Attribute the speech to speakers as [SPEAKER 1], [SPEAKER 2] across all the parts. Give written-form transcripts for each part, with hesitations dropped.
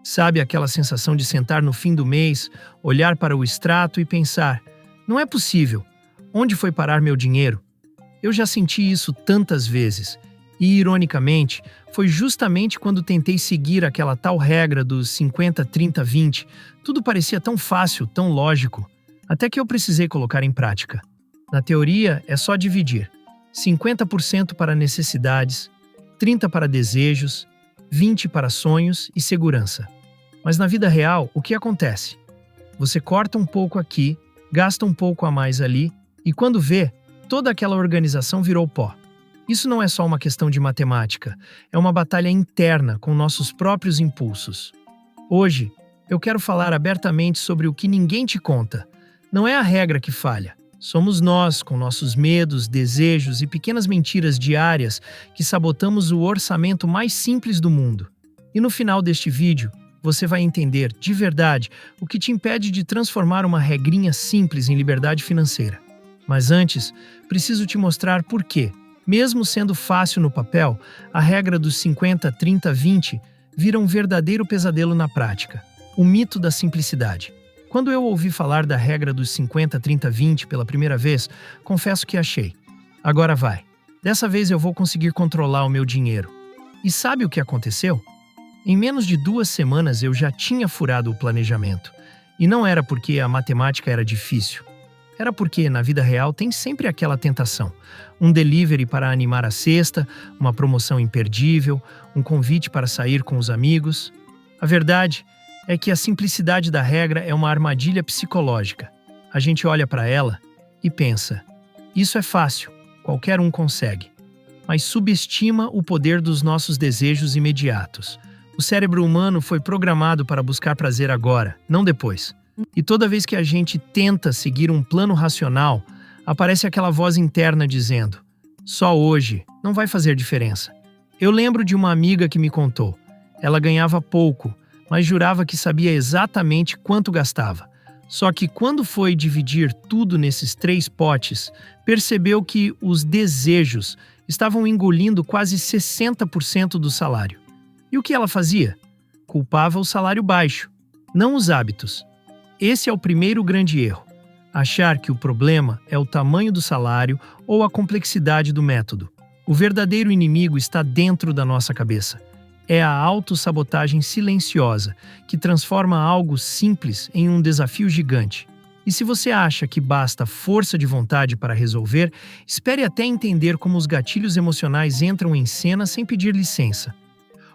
[SPEAKER 1] Sabe aquela sensação de sentar no fim do mês, olhar para o extrato e pensar: não é possível, onde foi parar meu dinheiro? Eu já senti isso tantas vezes. E, ironicamente, foi justamente quando tentei seguir aquela tal regra dos 50-30-20, tudo parecia tão fácil, tão lógico, até que eu precisei colocar em prática. Na teoria, é só dividir: 50% para necessidades, 30% para desejos, 20% para sonhos e segurança. Mas na vida real, o que acontece? Você corta um pouco aqui, gasta um pouco a mais ali, e quando vê, toda aquela organização virou pó. Isso não é só uma questão de matemática, é uma batalha interna com nossos próprios impulsos. Hoje, eu quero falar abertamente sobre o que ninguém te conta. Não é a regra que falha. Somos nós, com nossos medos, desejos e pequenas mentiras diárias, que sabotamos o orçamento mais simples do mundo. E no final deste vídeo, você vai entender, de verdade, o que te impede de transformar uma regrinha simples em liberdade financeira. Mas antes, preciso te mostrar por quê. Mesmo sendo fácil no papel, a regra dos 50-30-20 vira um verdadeiro pesadelo na prática. O mito da simplicidade. Quando eu ouvi falar da regra dos 50-30-20 pela primeira vez, confesso que achei: agora vai. Dessa vez eu vou conseguir controlar o meu dinheiro. E sabe o que aconteceu? Em menos de 2 semanas eu já tinha furado o planejamento. E não era porque a matemática era difícil. Era porque, na vida real, tem sempre aquela tentação. Um delivery para animar a sexta, uma promoção imperdível, um convite para sair com os amigos. A verdade é que a simplicidade da regra é uma armadilha psicológica. A gente olha para ela e pensa: isso é fácil, qualquer um consegue. Mas subestima o poder dos nossos desejos imediatos. O cérebro humano foi programado para buscar prazer agora, não depois. E toda vez que a gente tenta seguir um plano racional, aparece aquela voz interna dizendo: só hoje, não vai fazer diferença. Eu lembro de uma amiga que me contou. Ela ganhava pouco, mas jurava que sabia exatamente quanto gastava. Só que quando foi dividir tudo nesses 3 potes, percebeu que os desejos estavam engolindo quase 60% do salário. E o que ela fazia? Culpava o salário baixo, não os hábitos. Esse é o primeiro grande erro: achar que o problema é o tamanho do salário ou a complexidade do método. O verdadeiro inimigo está dentro da nossa cabeça. É a autossabotagem silenciosa, que transforma algo simples em um desafio gigante. E se você acha que basta força de vontade para resolver, espere até entender como os gatilhos emocionais entram em cena sem pedir licença.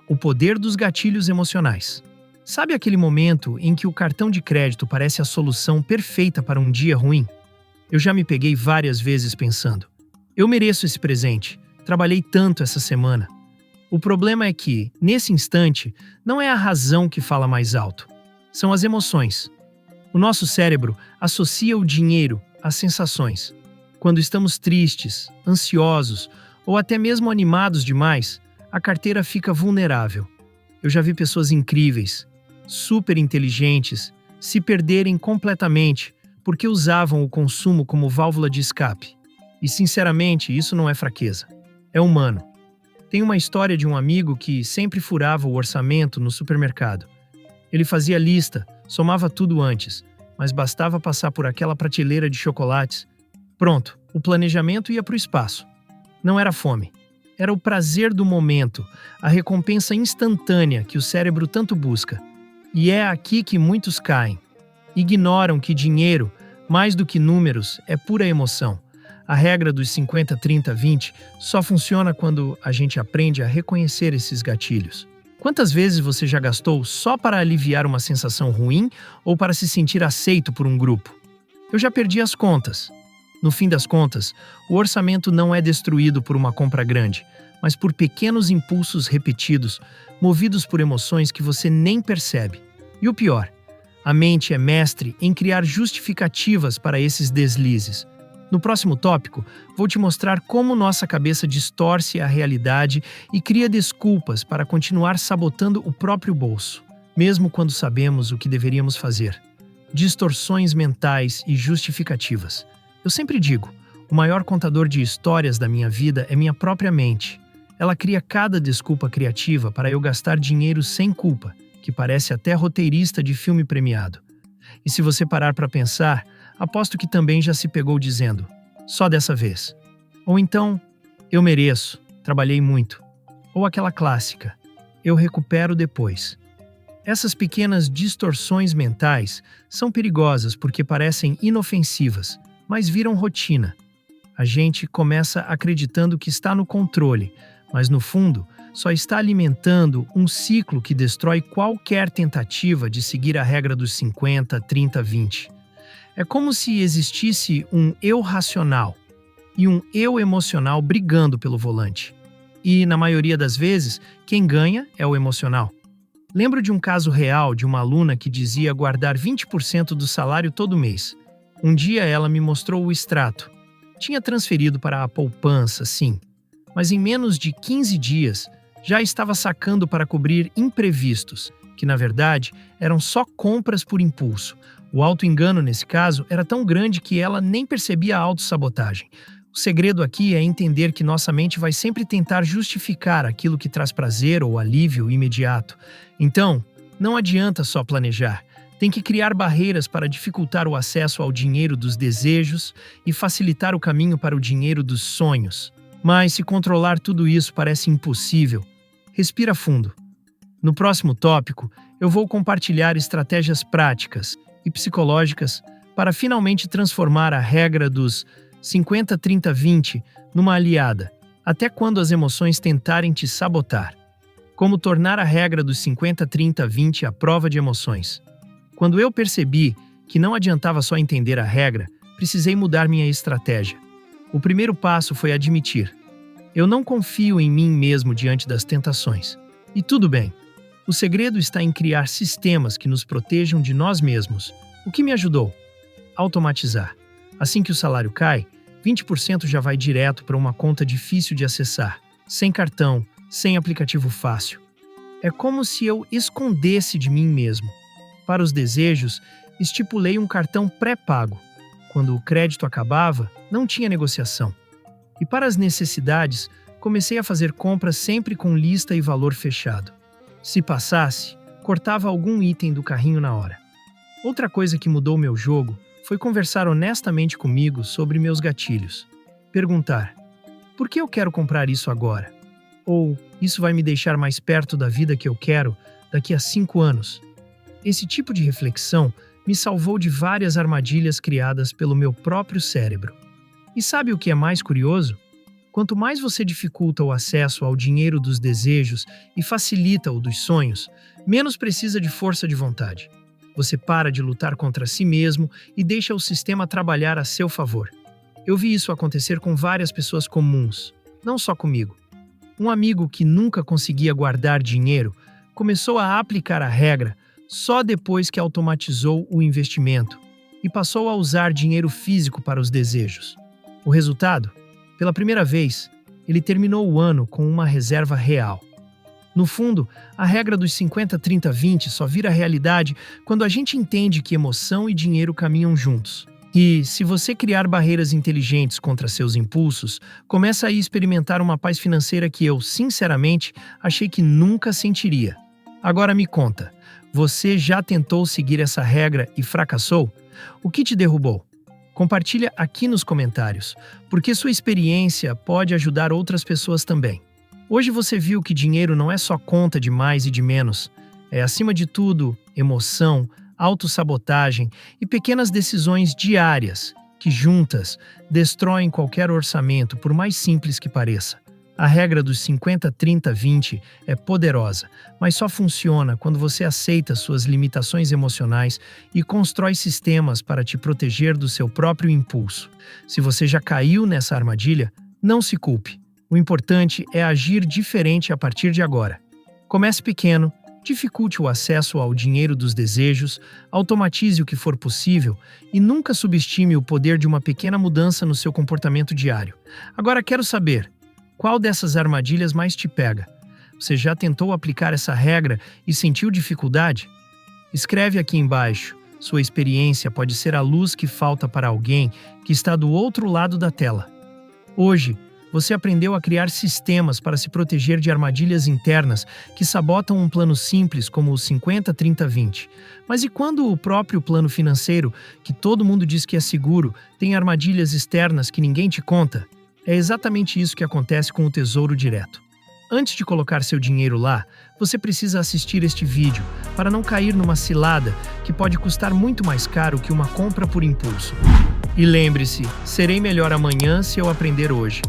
[SPEAKER 1] O poder dos gatilhos emocionais. Sabe aquele momento em que o cartão de crédito parece a solução perfeita para um dia ruim? Eu já me peguei várias vezes pensando: eu mereço esse presente, trabalhei tanto essa semana. O problema é que, nesse instante, não é a razão que fala mais alto. São as emoções. O nosso cérebro associa o dinheiro às sensações. Quando estamos tristes, ansiosos ou até mesmo animados demais, a carteira fica vulnerável. Eu já vi pessoas incríveis, super inteligentes, se perderem completamente porque usavam o consumo como válvula de escape. E, sinceramente, isso não é fraqueza. É humano. Tem uma história de um amigo que sempre furava o orçamento no supermercado. Ele fazia lista, somava tudo antes, mas bastava passar por aquela prateleira de chocolates. Pronto, o planejamento ia para o espaço. Não era fome. Era o prazer do momento, a recompensa instantânea que o cérebro tanto busca. E é aqui que muitos caem. Ignoram que dinheiro, mais do que números, é pura emoção. A regra dos 50-30-20 só funciona quando a gente aprende a reconhecer esses gatilhos. Quantas vezes você já gastou só para aliviar uma sensação ruim ou para se sentir aceito por um grupo? Eu já perdi as contas. No fim das contas, o orçamento não é destruído por uma compra grande, mas por pequenos impulsos repetidos, movidos por emoções que você nem percebe. E o pior, a mente é mestre em criar justificativas para esses deslizes. No próximo tópico, vou te mostrar como nossa cabeça distorce a realidade e cria desculpas para continuar sabotando o próprio bolso, mesmo quando sabemos o que deveríamos fazer. Distorções mentais e justificativas. Eu sempre digo, o maior contador de histórias da minha vida é minha própria mente. Ela cria cada desculpa criativa para eu gastar dinheiro sem culpa. que parece até roteirista de filme premiado. E se você parar para pensar, aposto que também já se pegou dizendo: só dessa vez. Ou então, eu mereço, trabalhei muito. Ou aquela clássica: eu recupero depois. Essas pequenas distorções mentais são perigosas porque parecem inofensivas, mas viram rotina. A gente começa acreditando que está no controle, mas no fundo só está alimentando um ciclo que destrói qualquer tentativa de seguir a regra dos 50, 30, 20. É como se existisse um eu racional e um eu emocional brigando pelo volante. E, na maioria das vezes, quem ganha é o emocional. Lembro de um caso real de uma aluna que dizia guardar 20% do salário todo mês. Um dia ela me mostrou o extrato. Tinha transferido para a poupança, sim, mas em menos de 15 dias já estava sacando para cobrir imprevistos, que na verdade eram só compras por impulso. O auto-engano nesse caso era tão grande que ela nem percebia a autossabotagem. O segredo aqui é entender que nossa mente vai sempre tentar justificar aquilo que traz prazer ou alívio imediato. Então, não adianta só planejar. Tem que criar barreiras para dificultar o acesso ao dinheiro dos desejos e facilitar o caminho para o dinheiro dos sonhos. Mas se controlar tudo isso parece impossível, respira fundo. No próximo tópico, eu vou compartilhar estratégias práticas e psicológicas para finalmente transformar a regra dos 50, 30, 20 numa aliada, até quando as emoções tentarem te sabotar. Como tornar a regra dos 50, 30, 20 a prova de emoções. Quando eu percebi que não adiantava só entender a regra, precisei mudar minha estratégia. O primeiro passo foi admitir: eu não confio em mim mesmo diante das tentações. E tudo bem. O segredo está em criar sistemas que nos protejam de nós mesmos. O que me ajudou? Automatizar. Assim que o salário cai, 20% já vai direto para uma conta difícil de acessar, sem cartão, sem aplicativo fácil. É como se eu escondesse de mim mesmo. Para os desejos, estipulei um cartão pré-pago. Quando o crédito acabava, não tinha negociação. E para as necessidades, comecei a fazer compras sempre com lista e valor fechado. Se passasse, cortava algum item do carrinho na hora. Outra coisa que mudou meu jogo foi conversar honestamente comigo sobre meus gatilhos. Perguntar: por que eu quero comprar isso agora? Ou isso vai me deixar mais perto da vida que eu quero daqui a 5 anos? Esse tipo de reflexão me salvou de várias armadilhas criadas pelo meu próprio cérebro. E sabe o que é mais curioso? Quanto mais você dificulta o acesso ao dinheiro dos desejos e facilita o dos sonhos, menos precisa de força de vontade. Você para de lutar contra si mesmo e deixa o sistema trabalhar a seu favor. Eu vi isso acontecer com várias pessoas comuns, não só comigo. Um amigo que nunca conseguia guardar dinheiro começou a aplicar a regra só depois que automatizou o investimento e passou a usar dinheiro físico para os desejos. O resultado? Pela primeira vez, ele terminou o ano com uma reserva real. No fundo, a regra dos 50, 30, 20 só vira realidade quando a gente entende que emoção e dinheiro caminham juntos. E, se você criar barreiras inteligentes contra seus impulsos, começa a experimentar uma paz financeira que eu, sinceramente, achei que nunca sentiria. Agora me conta, você já tentou seguir essa regra e fracassou? O que te derrubou? Compartilha aqui nos comentários, porque sua experiência pode ajudar outras pessoas também. Hoje você viu que dinheiro não é só conta de mais e de menos. É, acima de tudo, emoção, autossabotagem e pequenas decisões diárias que, juntas, destroem qualquer orçamento, por mais simples que pareça. A regra dos 50, 30, 20 é poderosa, mas só funciona quando você aceita suas limitações emocionais e constrói sistemas para te proteger do seu próprio impulso. Se você já caiu nessa armadilha, não se culpe. O importante é agir diferente a partir de agora. Comece pequeno, dificulte o acesso ao dinheiro dos desejos, automatize o que for possível e nunca subestime o poder de uma pequena mudança no seu comportamento diário. Agora quero saber: qual dessas armadilhas mais te pega? Você já tentou aplicar essa regra e sentiu dificuldade? Escreve aqui embaixo. Sua experiência pode ser a luz que falta para alguém que está do outro lado da tela. Hoje, Você aprendeu a criar sistemas para se proteger de armadilhas internas que sabotam um plano simples como o 50-30-20. Mas e quando o próprio plano financeiro, que todo mundo diz que é seguro, tem armadilhas externas que ninguém te conta? É exatamente isso que acontece com o Tesouro Direto. Antes de colocar seu dinheiro lá, você precisa assistir este vídeo para não cair numa cilada que pode custar muito mais caro que uma compra por impulso. E lembre-se, serei melhor amanhã se eu aprender hoje.